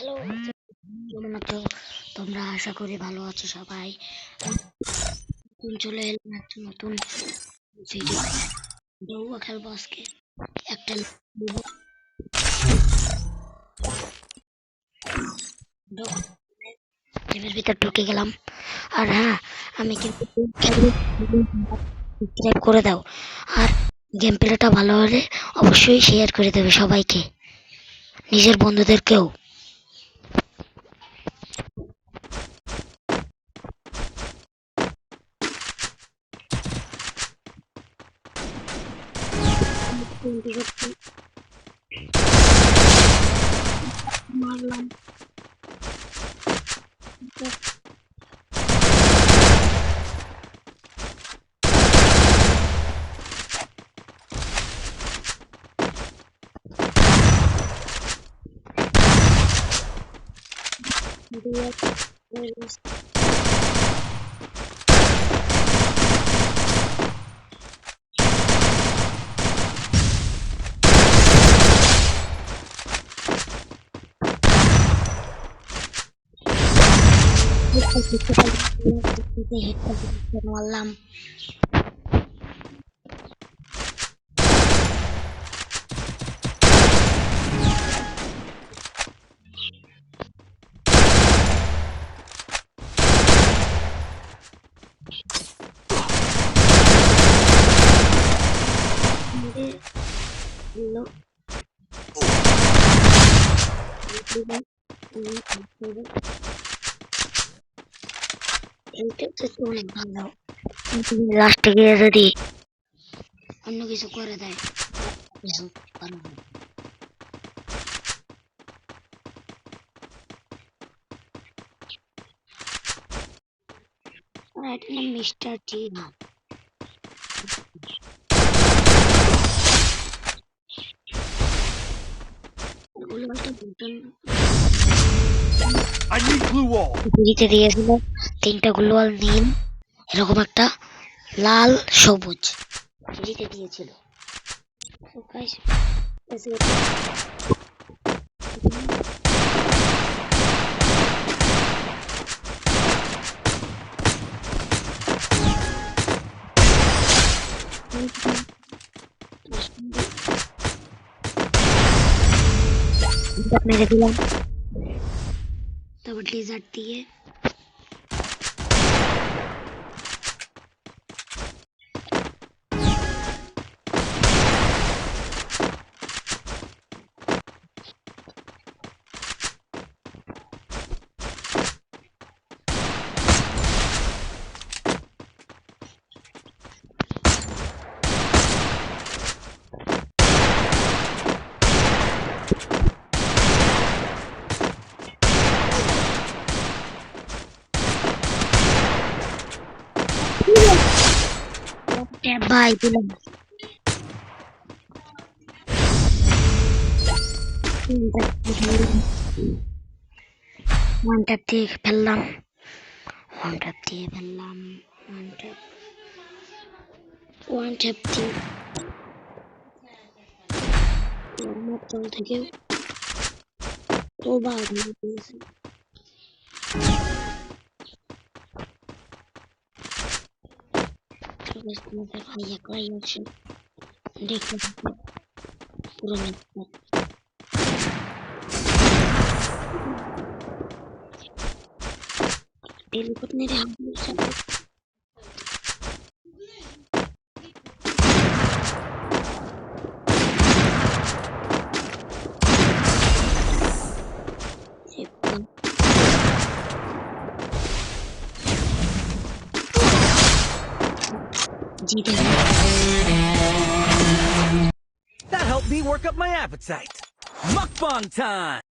Hello, কেমন আছো তোমরা? আশা করি ভালো আছো সবাই। নতুন চলে এলাম একটা নতুন ভিডিও। ডৌয়া খেলবো আজকে। একটা গেমের ভিতর ঢুকে গেলাম। আর হ্যাঁ, আমি কিন্তু সাবস্ক্রাইব করে দাও। আর গেম প্লেটা ভালো হলে অবশ্যই শেয়ার করে দেবে সবাইকে, নিজের বন্ধুদেরকেও। মারলাম। মারলাম। এইটা তো অনেক ভালো। লাস্টে গিয়ে যদি অন্য কিছু করে দেয়, কিছু ভালো হবে। এটার নাম মিস্টার টি। দিতে দিয়েছিল 3টা গ্লোয়াল নীল, এরকম একটা লাল সবুজ দিতে দিয়েছিল। So guys, let's go. মেরে দিলাম, তারপর ডেজার্ট দিয়ে ভাই দিলাম। ওয়ান ট্যাপ দিয়ে ফেললাম, ওয়ান ট্যাপ দিয়ে ফেললাম, ওয়ান ট্যাপ, ওয়ান ট্যাপ দিয়ে আমার তল থেকে তোবা দিয়ে দিয়েছে। তোমাদের ভাই একলাই আছে, দেখতে পুরো ম্যাচটা। টেলিপথ মেরে হামলে সাথে জিতে গেল। That helped me work up my appetite. Mukbang time!